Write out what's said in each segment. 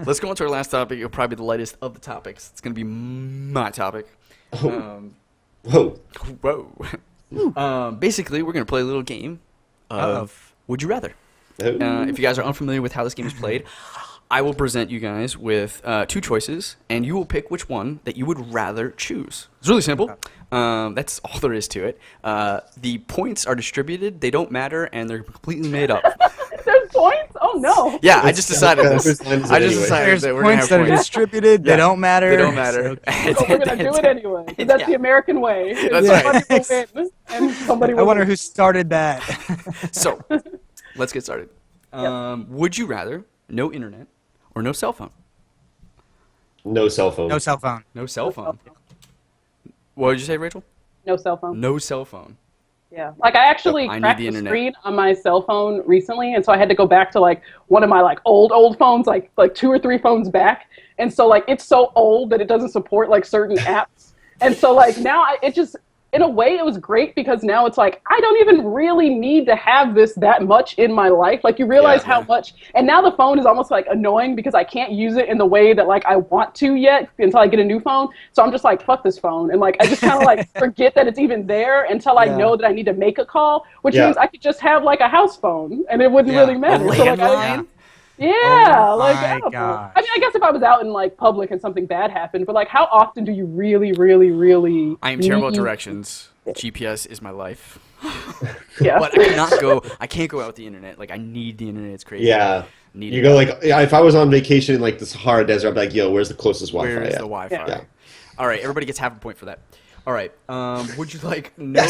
let's go on to our last topic. It'll probably be the lightest of the topics. It's going to be my topic. Whoa. Basically, we're going to play a little game of Would You Rather. If you guys are unfamiliar with how this game is played, I will present you guys with two choices, and you will pick which one that you would rather choose. It's really simple. That's all there is to it. The points are distributed. They don't matter, and they're completely made up. There's points? Oh, no. Yeah, I just decided this. I just decided that we're going to have points that are points. distributed. They don't matter. They don't matter. So we're going to do it anyway. 'Cause that's the American way. That's right. Somebody will win, and somebody will I wonder lose. who started that. So, let's get started. Would you rather no internet or no cell phone? No cell phone. No cell phone. No cell phone. What did you say, Rachel? No cell phone. No cell phone. Yeah, like I actually I need cracked the the internet. screen on my cell phone recently, and so I had to go back to like one of my like old phones, like 2 or 3 phones back, and so like it's so old that it doesn't support like certain apps, and so like now it just in a way it was great because now it's like I don't even really need to have this that much in my life. Like you realize how much, and now the phone is almost like annoying because I can't use it in the way that like I want to yet until I get a new phone. So I'm just like, fuck this phone, and like I just kind of like forget that it's even there until I know that I need to make a call, which means I could just have like a house phone and it wouldn't really matter. A So, like, landline? like I my don't know. gosh. I mean, I guess if I was out in like public and something bad happened, but like how often do you really I am terrible at need- directions. GPS is my life. Yeah. But I can't go out with the internet. Like I need the internet. It's crazy. Yeah. Need You it. go like, if I was on vacation in like the Sahara Desert, I'd be like, yo, where's the closest Wi-Fi? Where is at? the Wi-Fi? Yeah. All right, everybody gets half a point for that. All right. Would you like no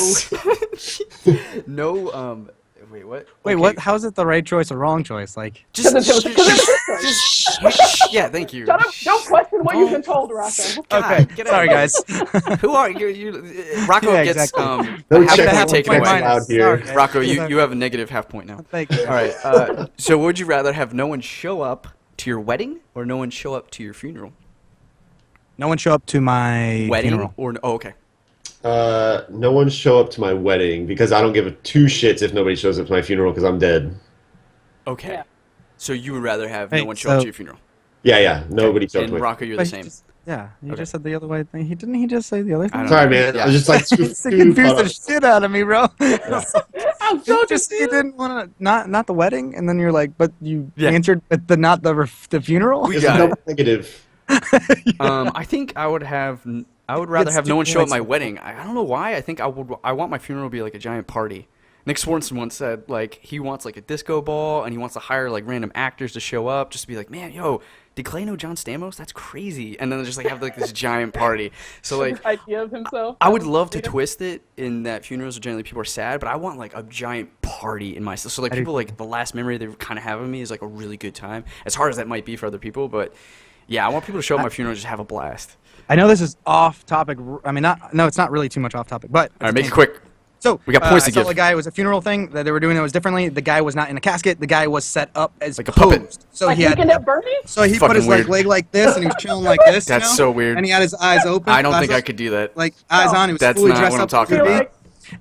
no wait, what? Wait, Okay. what? How is it the right choice or wrong choice? Like, Just yeah, thank you. Shut up! Don't question what you've been told, Rocco. okay, get sorry out. guys. Who are you? Rocco Yeah, gets exactly. Don't half check a my point taken points away. out here. Sorry, guys. Rocco, you have a negative half point now. Thank you. All right. So would you rather have no one show up to your wedding or no one show up to your funeral? No one show up to my Wedding funeral. or okay. No one show up to my wedding because I don't give a 2 shits if nobody shows up to my funeral because I'm dead. Okay. Yeah. So you would rather have Hey, no one show up so- to your funeral? Yeah. Nobody showed up And to my Rocco, you're the But he same. just- yeah, he Okay. just said the other way. Didn't he just say the other thing? I don't Sorry, man. Yeah. I was just like too, It confused the shit out of me, bro. I'm so You just you didn't want to not the wedding, and then you're like, but you Yeah. answered with the not the funeral. We It's got double it. negative. I think I would rather Gets have no one show at my 2 points. wedding. I don't know why. I think I want my funeral to be like a giant party. Nick Swartzen once said like he wants like a disco ball and he wants to hire like random actors to show up just to be like, man, yo, did Clay know John Stamos? That's crazy. And then just like have like this giant party. So like idea of himself. I would love to twist it in that funerals are generally people are sad, but I want like a giant party in my so like people like the last memory they kind of have of me is like a really good time. As hard as that might be for other people, but yeah, I want people to show up at my funeral and just have a blast. I know this is off topic. I mean, it's not really too much off topic, but All right, make it quick. So We got points I to saw give. the guy. It was a funeral thing that they were doing that was differently. The guy was not in a casket. The guy was set up as Like a puppet. posed. So Like he had. Weekend at Bernie's? So he Fucking put his weird. leg like this, and he was chilling like this. That's you know? so weird. And he had his eyes open. I don't think I glasses, could do that. Like eyes on. He was That's fully not dressed what I'm up. talking to be. about.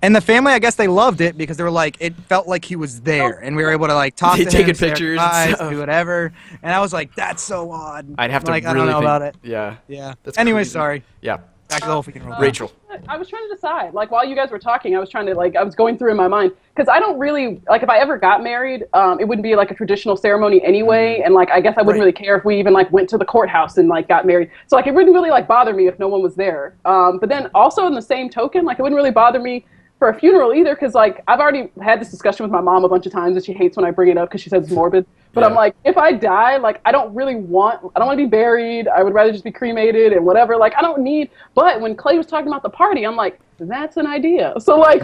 And the family, I guess they loved it because they were like, it felt like he was there, and we were able to like talk They to taking him, say our pictures and goodbyes, stuff. do whatever. And I was like, that's so odd. I'd have to like, really I don't know think, about it. Yeah. Yeah. That's Anyway, crazy. sorry. Yeah. Back to the whole funeral. Rachel. I was trying to decide. Like while you guys were talking, I was trying to I was going through in my mind because I don't really like if I ever got married, it wouldn't be like a traditional ceremony anyway, and like I guess I wouldn't Right. really care if we even like went to the courthouse and like got married. So like it wouldn't really like bother me if no one was there. But then also in the same token, like it wouldn't really bother me for a funeral either because like I've already had this discussion with my mom a bunch of times and she hates when I bring it up because she says it's morbid. But I'm Yeah. like, if I die, like I don't want to be buried. I would rather just be cremated and whatever. Like I don't need. But when Clay was talking about the party, I'm like, that's an idea. So like,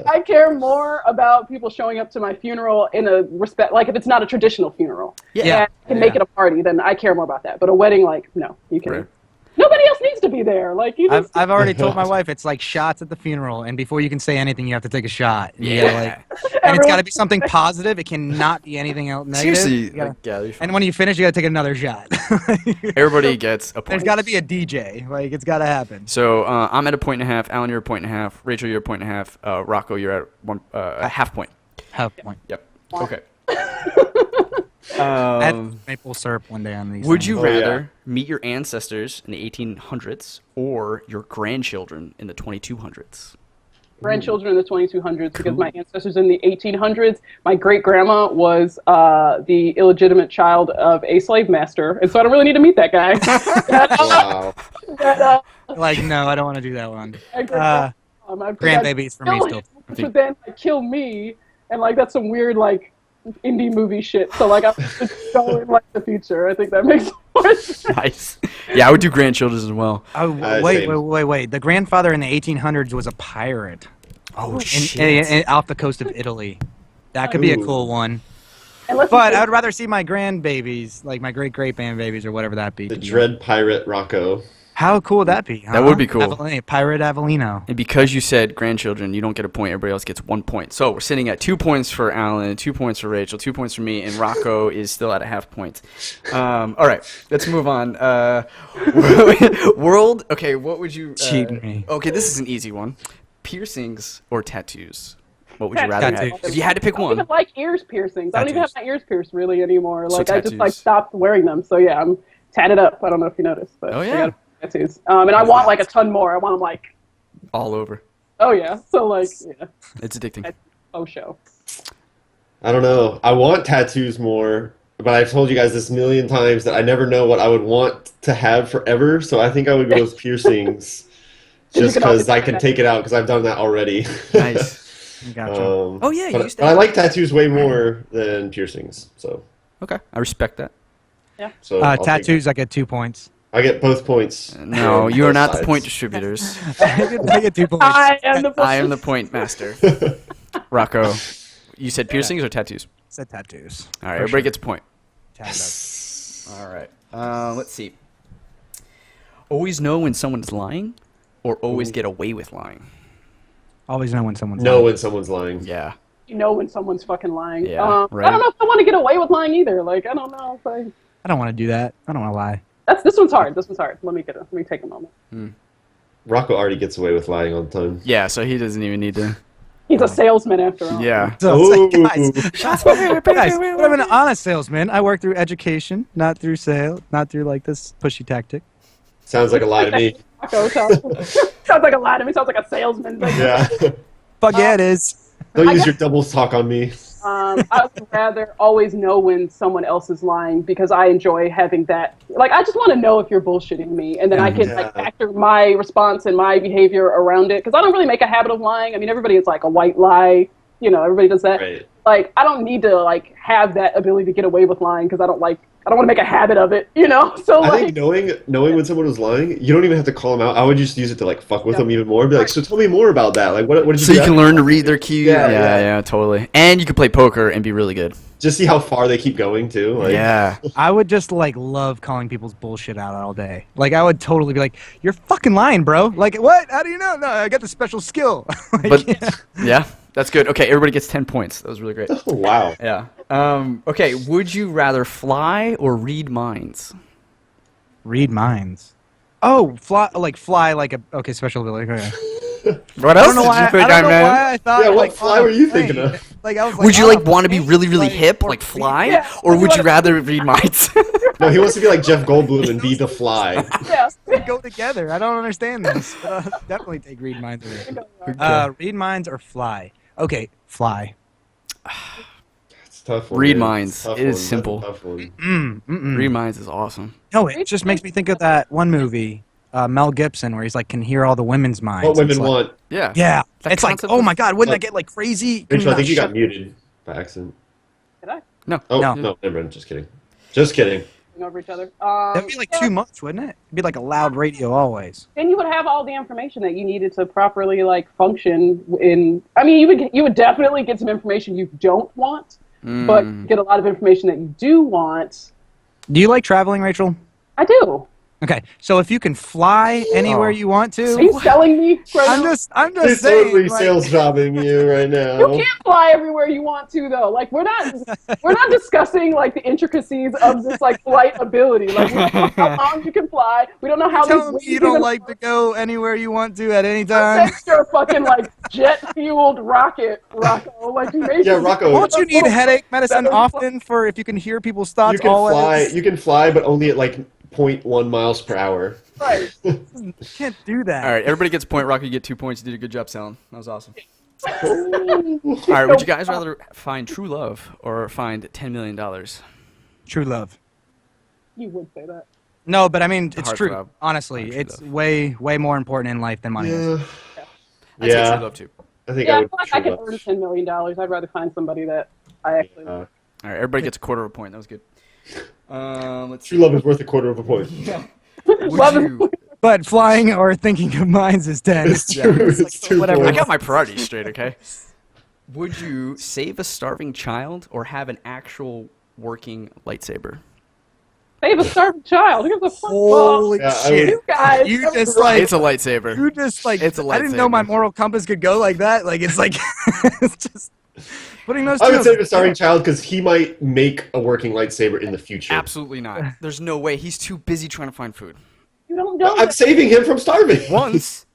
I care more about people showing up to my funeral in a respect, like if it's not a traditional funeral. Yeah. And I can make it a party, then I care more about that. But a wedding, like, no, you can. Right. Nobody else needs to be there. Like you just. I've already told my wife it's like shots at the funeral, and before you can say anything, you have to take a shot. You gotta, like, and it's got to be something positive. It cannot be anything else negative. Seriously. You gotta- Like, yeah, you're fine. and when you finish, you got to take another shot. Everybody gets a point. There's got to be a DJ. Like it's got to happen. So I'm at a point and a half. Alan, you're a point and a half. Rachel, you're a point and a half. Rocco, you're at a half point. Half point. Yep. Okay. I had maple syrup one day on these. Would things. you rather meet your ancestors in the 1800s or your grandchildren in the 2200s? Grandchildren in the 2200s because my ancestors in the 1800s, my great-grandma was the illegitimate child of a slave master, and so I don't really need to meet that guy. Wow. Like, no, I don't want to do that one. My Grandbabies for me still. Which would then kill me, and like that's some weird like indie movie shit. So like I'm just going like the future. I think that makes more sense. Nice. Yeah, I would do grandchildren as well. Oh, wait. The grandfather in the 1800s was a pirate. Oh, shit. Off the coast of Italy. That could be a cool one. But I would rather see my grandbabies, like my great-great-grandbabies or whatever that be. The Dread Pirate Rocco. How cool would that be? Huh? That would be cool. Pirate Avellino. And because you said grandchildren, you don't get a point. Everybody else gets 1 point. So we're sitting at 2 points for Alan, 2 points for Rachel, 2 points for me, and Rocco is still at a half point. All right, let's move on. World. Okay, what would you? Cheating me. Okay, this is an easy one. Piercings or tattoos? What would you rather Tattoos. have? If you had to pick I don't even even like ears piercings. I don't even have Tattoos. my ears pierced really anymore. Like I just like tattoos. stopped wearing them. So yeah, I'm tatted up. I don't know if you noticed, but Oh, I yeah. got tattoos. And I want like a ton more. I want them like, all over. oh yeah. So like yeah. It's addicting. Oh show. I don't know. I want tattoos more, but I've told you guys this a million times that I never know what I would want to have forever. So I think I would go with piercings, just because I can take it out because I've done that already. Nice. Gotcha. Oh, yeah, you but, used to but I have- like tattoos way more than piercings. So Okay, I respect that. I'll take Tattoos, I get 2 points. I get both points. No, on you are both not the sides. point distributors. I get 2 points. I am the. I am the point master. Rocco, you said piercings or tattoos? Said tattoos. All right, everybody gets a point. Tatted up. All right. Let's see. Always know when someone's lying, or always get away with lying. Always know when someone's Know lying. when someone's lying. Yeah. You know when someone's fucking lying. Yeah, right. I don't know if I want to get away with lying either. Like I don't know. Like, I don't want to do that. I don't want to lie. this one's hard. This one's hard. Let me take a moment. Rocco already gets away with lying all the time. Yeah. So he doesn't even need to. He's a salesman after all. Yeah. So it's like, guys, Ooh. guys, I'm an honest salesman. I work through education, not through sale, not through like this pushy tactic. Sounds like a lie to me. Sounds like a lie to me. Sounds like a salesman. Yeah. Fuck yeah, it is. Don't use your double talk on me. I would rather always know when someone else is lying because I enjoy having that. Like, I just want to know if you're bullshitting me, and then I can like factor my response and my behavior around it. Because I don't really make a habit of lying. I mean, everybody is like a white lie. You know, everybody does that. Right. Like, I don't need to like have that ability to get away with lying because I don't want to make a habit of it. You know, so I like. think knowing when someone was lying, you don't even have to call them out. I would just use it to like fuck with them even more. Be like, so tell me more about that. Like, what did you? So do you can after learn to that?" read their cues. Yeah, Yeah, yeah. totally. And you can play poker and be really good. Just see how far they keep going too. Like, Yeah. I would just like love calling people's bullshit out all day. Like I would totally be like, "You're fucking lying, bro." Like what? How do you know? No, I got the special skill. Like, But yeah, that's good. Okay, everybody gets 10 points. That was really great. Oh, wow. Yeah. Okay, would you rather fly or read minds? read minds. Oh, fly like a special ability. Okay. What I else don't know did why. you pick, I don't know man? why I thought. Yeah, what like, fly were you thinking of? Like I was like, Would you oh, like want to be maybe, really, really like, hip, or like fly, Yeah. or would you rather read minds? No, he wants to be like Jeff Goldblum and be the Fly. Yeah. They go together. I don't understand this. But I'll definitely take read minds. Read minds or fly. Okay, fly. It's a tough one. Read man. minds. It's a tough It is one. That's a simple. tough one. Read minds is awesome. No, it just makes me think of that one movie, Mel Gibson, where he's like can hear all the women's minds. What women It's like, want. Yeah. Yeah, That it's like, concept oh is- my god, wouldn't that get like crazy? Rachel, I think you Shut- got muted by accident. Did I? No. Oh, No. no, never mind. Just kidding. Just kidding. Over each other. That'd be like too much, wouldn't it? It'd be like a loud radio always. Then you would have all the information that you needed to properly like function in. I mean, you would definitely get some information you don't want, but get a lot of information that you do want. Do you like traveling, Rachel? I do. Okay, so if you can fly anywhere you want to, Are you selling me? Right I'm now? just He's saying. totally like- sales jobbing you right You now. can't fly everywhere you want to, though. Like we're not discussing like the intricacies of this like flight ability. Like we don't know how long you can fly. We don't know how You're these telling me wings you don't even like to work. go anywhere you want to at any I'm time? saying you're a fucking like jet fueled rocket, Rocco. Like you Yeah, Rocco. Won't you need headache medicine better often for if you can hear people's thoughts You can always? fly. You can fly, but only at like 0.1 miles per hour. Right. You can't do that. All right, everybody gets a point. Rocky, you get 2 points. You did a good job selling. That was awesome. Oh. All right, would you guys rather find true love or find $10 million? True love. You would say that. No, but I mean, it's Hard true. job. Honestly, True it's love. way more important in life than money is. Yeah. I'd say Yeah. true love too. I think Yeah, I I would. feel like I true could love. earn $10 million. I'd rather find somebody that I actually. All right, everybody gets a quarter of a point. That was good. Let's see. True love is worth a quarter of a point. Love Would is- you, But flying or thinking of mines is 10. It's true. It's two whatever. I points. got my priorities straight, okay? Would you save a starving child or have an actual working lightsaber? Save a starving child. Who gives a fuck? Holy Yeah, I shit. would- You guys. You just like It's a lightsaber. you just like It's a I didn't know my lightsaber. moral compass could go like that. Like it's like it's just putting those I would two save a starving child because he might make a working lightsaber in the future. Absolutely not. There's no way. He's too busy trying to find food. You don't know. I'm saving him from starving. Once.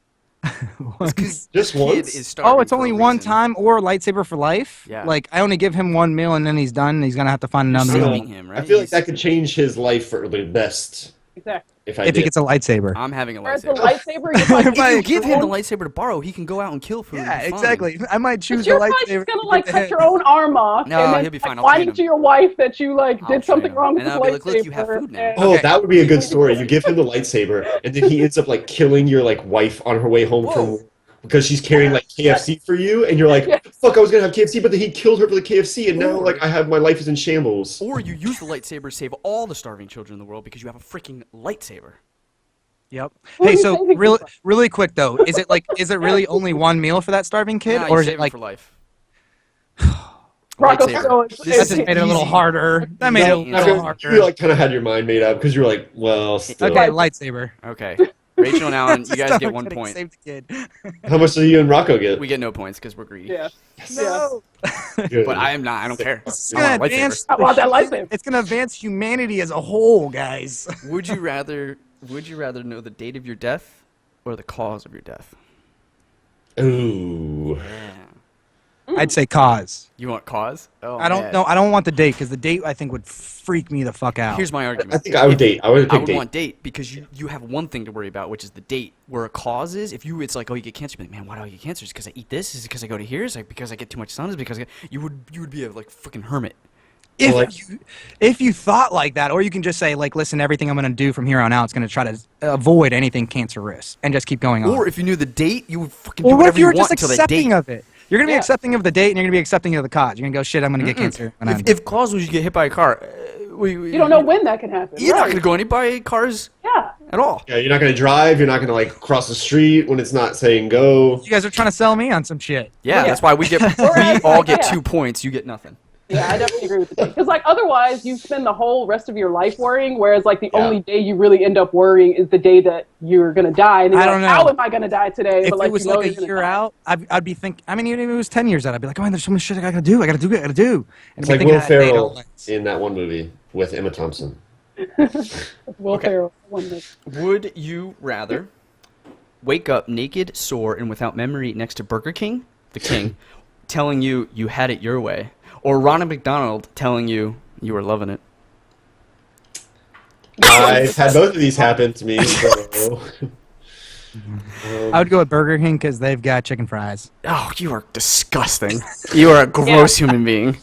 Once. Just Kid once? is starving Oh, it's for only a one reason. time or lightsaber for life? Yeah. Like I only give him one meal and then he's done and he's gonna have to find You're another meal. saving him, right? I feel like He's- that could change his life for the best Exactly. if I If did. he gets a lightsaber. I'm having a Whereas the lightsaber. lightsaber, you're like, If I If you give him the own- lightsaber to borrow, he can go out and kill food. Yeah, It'll be fine. exactly. I might But choose the you're probably lightsaber. just gonna to like give to cut him. your own arm off, No, and then he'll be fine. like, I'll whining train to him. your wife that you like I'll did something train him. wrong with And the I'll be like, look, you have lightsaber, food now. and- Oh, Okay. that would be a good story. You give him the lightsaber, and then he ends up like killing your like wife on her way home Whoa. from because she's carrying like KFC for you, and you're like, Yes. "Fuck, I was gonna have KFC, but then he killed her for the KFC, and now like my life is in shambles." Or you use the lightsaber to save all the starving children in the world because you have a freaking lightsaber. Yep. What are Hey, you so saving really, him from? really quick though, is it really only one meal for that starving kid, Nah, you or is save it him like for life. Rocco, Lightsaber. so This that it's, just made it a little easy. harder? That made it a Easy. little You harder. like kind of had your mind made up because you were like, "Well, still. Okay, lightsaber. Okay. Rachel and Alan, you guys Stop get 1 kidding, point. Save the kid. How much do you and Rocco get?" We get no points because we're greedy. yeah. No. Good. But I am not. I don't care. It's I want gonna a lightsaber. advance. I want that lightsaber. It's gonna advance humanity as a whole, guys. Would you rather know the date of your death or the cause of your death? Ooh. Yeah. I'd say cause. You want cause? Oh, I don't man. know. I don't want the date because the date I think would freak me the fuck out. Here's my argument. I think I would date. I would I pick would date. want date because you have one thing to worry about, which is the date. Where a cause is, it's like, oh, you get cancer. You're like, man, why do I get cancer? Is it because I eat this? Is it because I go to here? Is it because I get too much sun? Is it because you would be a like freaking hermit. if Well, if you thought like that, or you can just say like, listen, everything I'm gonna do from here on out is gonna try to avoid anything cancerous and just keep going on. Or if you knew the date, you would fucking do Or what whatever if you were you want just until that date. accepting of it? You're gonna be Yeah. accepting of the date, and you're gonna be accepting of the cause. You're gonna go, shit, I'm gonna get cancer. When I'm If cause was you get hit by a car, You don't know when that can happen. You're not right. gonna go any by cars Yeah. at all. Yeah, you're not gonna drive. You're not gonna like cross the street when it's not saying go. you guys are trying to sell me on some shit. Yeah, that's why we Whereas, all like, get yeah. 2 points. You get nothing. Yeah, I definitely agree with the date. Because, like, otherwise, you spend the whole rest of your life worrying, whereas, like, the Yeah. only day you really end up worrying is the day that you're going to die. And then I you're don't like, know. how am I going to die today? If but, like, it was you know like a you're gonna year die. out, I'd be thinking. I mean, even if it was 10 years out, I'd be like, oh man, there's so much shit I gotta do. And It's I'd like be thinking Will that date Ferrell always. in that one movie with Emma Thompson. Will Okay. Ferrell. One day. Would you rather wake up naked, sore, and without memory next to Burger King, the king, telling you you had it your way, or Ronald McDonald telling you you were loving it? I've had both of these happen to me. So. I would go with Burger King because they've got chicken fries. Oh, you are disgusting. You are a gross human being.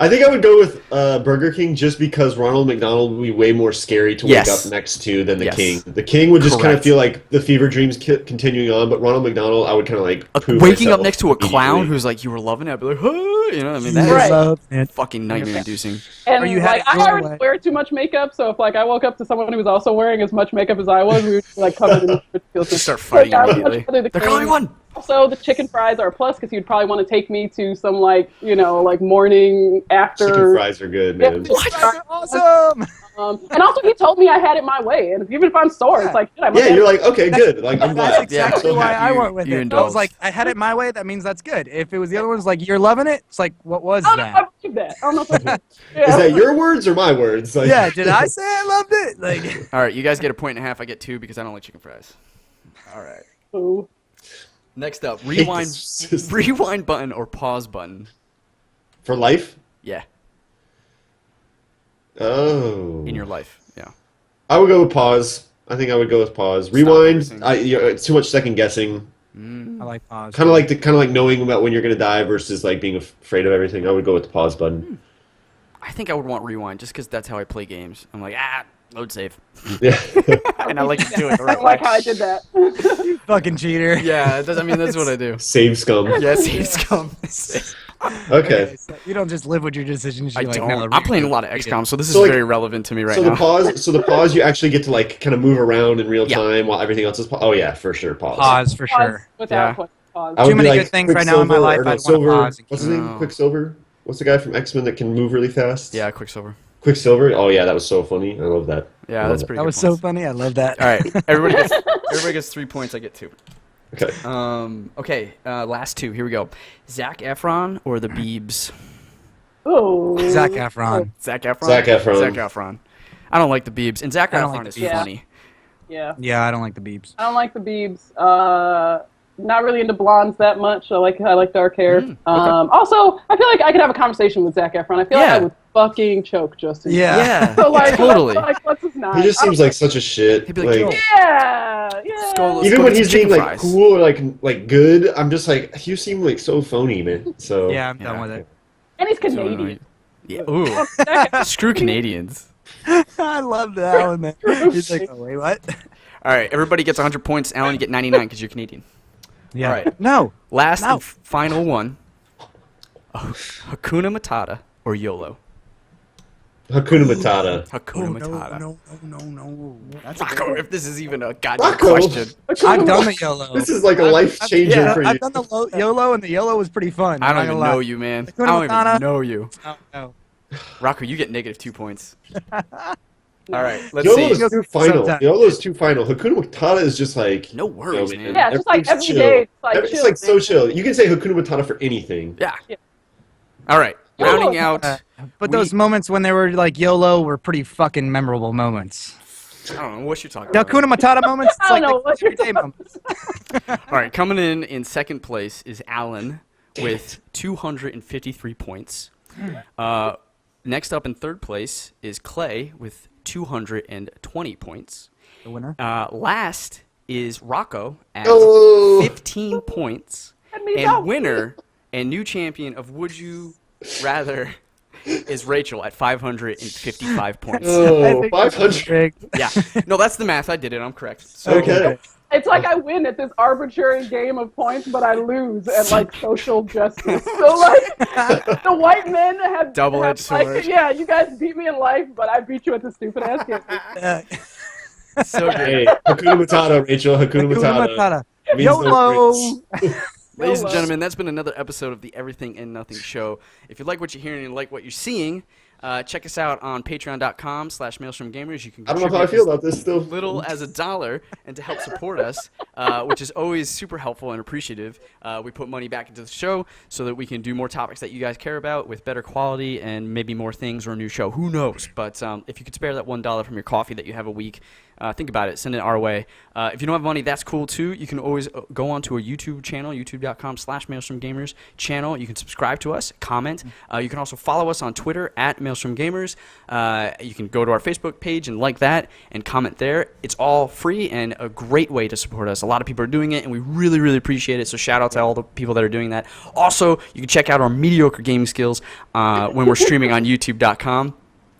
I think I would go with Burger King just because Ronald McDonald would be way more scary to wake Yes. up next to than the Yes. King. The King would just kind of Correct. feel like the fever dreams continuing on, but Ronald McDonald, I would kind of like poo Waking up myself next to a clown immediately. who's like, you were loving it, I'd be like, oh, you know what I mean? That is Right. Love it. fucking nightmare-inducing. And Or you had like it I your already way. wear too much makeup, so if like I woke up to someone who was also wearing as much makeup as I was, we would be, like covered in ridiculous. Just start fighting I would much immediately. rather the They're king calling one! Also, the chicken fries are a plus because you'd probably want to take me to some morning after. Chicken fries are good, man. Yeah, Awesome. And also, he told me I had it my way, and even if I'm sore, it's like, you're like, okay, good. Like, I'm glad. That's exactly why I went with it. indulged. I was like, I had it my way. That means that's good. If it was the other one's like, you're loving it. It's like, what was I don't know if I that? believe that. I don't know if I Is that your words or my words? Like, Yeah. Did I say I loved it? Like. All right, you guys get a point and a half. I get 2 because I don't like chicken fries. All right. Ooh. Next up, hate rewind, this system. rewind button or pause button. For life? Yeah, Oh. in your life. Yeah. I would go with pause. I think I would go with pause. Rewind. It's too much second guessing. I like pause. Kind of like knowing about when you're gonna die versus like being afraid of everything. I would go with the pause button. I think I would want rewind just because that's how I play games. I'm like, load save. Yeah. And I like to do it the I right don't like way. how I did that. Fucking cheater. Yeah, that's what I do. Save scum. Yes, he's come. Okay. So you don't just live with your decisions. I You're like, don't. no, I'm playing a lot of XCOM, so this is So, like, very relevant to me right So now. the pause, you actually get to like kind of move around in real Yeah. time while everything else is. Oh yeah, for sure, pause. Pause for Pause sure. without Yeah. question. Pause. I would Too be many like good things right now in my Quicksilver, life, or no, I'd wanna Silver. pause and What's his name? No. Quicksilver. What's the guy from X-Men that can move really fast? Yeah, Quicksilver. Quicksilver. Oh yeah, that was so funny. I love that. Yeah, I love that's that. pretty That good was so points. funny. I love that. All right, everybody gets 3 points. I get 2. Okay. Okay, last 2. Here we go. Zac Efron or the Biebs? Ooh. Zac Efron. Zac Efron? Zac Efron. Zac Efron. I don't like the Biebs. And Zac I don't Efron like is the Biebs. funny. Yeah. Yeah, I don't like the beeps. I don't like the Biebs. Not really into blondes that much. I like dark hair. Okay. Also, I feel like I could have a conversation with Zac Efron. I feel like I would fucking choke Justin. Yeah. Yeah, So like, totally. what's his name? He just seems like such a shit. He'd be like, "Yo, Yeah. Skull- Even go when get he's some being chicken like fries. cool or like good, I'm just like you seem like so phony, man. So Yeah, I'm done Yeah. with it. And he's so Canadian. annoying." Yeah. Ooh. Zac- Screw Canadians. I love that Alan. Man. He's like, oh, wait, what? All right, everybody gets 100 points. Alan, you get 99 because you're Canadian. Yeah. All right. No. Last No. and final one. Hakuna Matata or YOLO? Hakuna Matata. Hakuna Matata. No. That's Rocco, if this is even a goddamn Rocco. question. I've done the YOLO. This is like a life changer for you. I've done the YOLO, and the YOLO was pretty fun. I I'm don't not even gonna know lie. you, man. I Hakuna don't even Matata. know you. Oh, no. Rocco, you get negative 2 points. All right, let's YOLO's see. too final. Sometimes. YOLO's too final. Hakuna Matata is just like No worries, man. Yeah, it's just like everything's every day, it's like It's chill, like so man. chill. You can say Hakuna Matata for anything. Yeah. Yeah. All right, YOLO. rounding out. But those moments when they were like YOLO were pretty fucking memorable moments. I don't know what you're talking The about. Hakuna Matata moments, it's I like don't know the what you're everyday talking moments. All right, coming in second place is Alan with 253 points. Next up in third place is Clay with 220 points. The winner. Last is Rocco at Oh. 15 points. And winner and new champion of Would You Rather is Rachel at 555 points. I Oh, think that's 500. rigged. Yeah. No, that's the math. I did it. I'm correct. So, Okay. It's like I win at this arbitrary game of points, but I lose at like social justice. So like the white men have Double-edged have, like, sword. yeah, you guys beat me in life, but I beat you at the stupid ass game. so good. Hey, Hakuna Matata, Rachel. Hakuna Hakuna Matata. Matata. Means no YOLO. bricks. Ladies and YOLO. gentlemen, that's been another episode of the Everything and Nothing Show. If you like what you're hearing and like what you're seeing, check us out on patreon.com/MaelstromGamers. You can I don't know how I feel about this still. little as $1, and to help support us, which is always super helpful and appreciative. We put money back into the show so that we can do more topics that you guys care about with better quality and maybe more things or a new show. Who knows? But if you could spare that $1 from your coffee that you have a week, think about it. Send it our way. If you don't have money, that's cool too. You can always go on to our YouTube channel, youtube.com/MaelstromGamers channel. You can subscribe to us, comment. You can also follow us on Twitter at Maelstrom Gamers. You can go to our Facebook page and like that and comment there. It's all free and a great way to support us. A lot of people are doing it, and we really, really appreciate it. So shout out to all the people that are doing that. Also, you can check out our mediocre gaming skills when we're streaming on YouTube.com.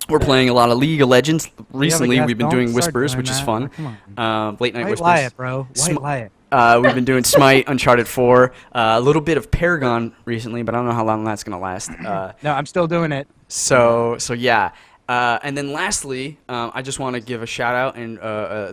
We're playing a lot of League of Legends. Recently, guys, we've been don't doing start Whispers, doing which is that. fun. Oh, come Late Night White Whispers. lie it, bro. White Sm- lie it. We've been doing Smite, Uncharted 4, a little bit of Paragon recently, but I don't know how long that's going to last. No, I'm still doing it. So yeah. And then lastly, I just want to give a shout out and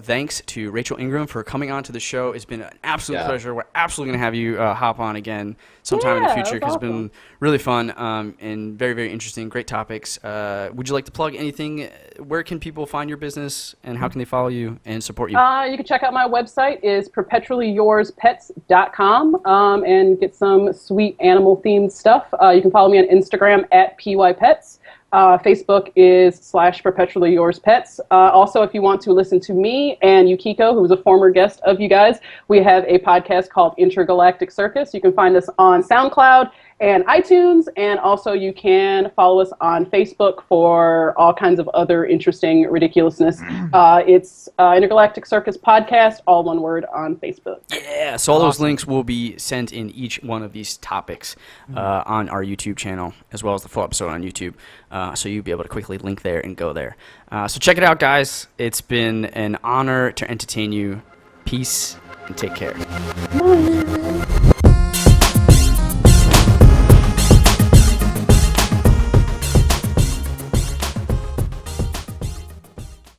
thanks to Rachael Ingram for coming on to the show. It's been an absolute pleasure. We're absolutely going to have you hop on again sometime in the future because it's been really fun and very, very interesting. Great topics. Would you like to plug anything? Where can people find your business and how can they follow you and support you? You can check out my website is perpetuallyourspets.com and get some sweet animal-themed stuff. You can follow me on Instagram at @pypets. Facebook is /Perpetually Yours Pets. Also, if you want to listen to me and Yukiko, who was a former guest of you guys, we have a podcast called Intergalactic Circus. You can find us on SoundCloud and iTunes, and also you can follow us on Facebook for all kinds of other interesting ridiculousness. It's Intergalactic Circus Podcast, all one word, on Facebook. Yeah, so all those links will be sent in each one of these topics on our YouTube channel, as well as the full episode on YouTube, so you'll be able to quickly link there and go there. So check it out, guys. It's been an honor to entertain you. Peace and take care. Bye.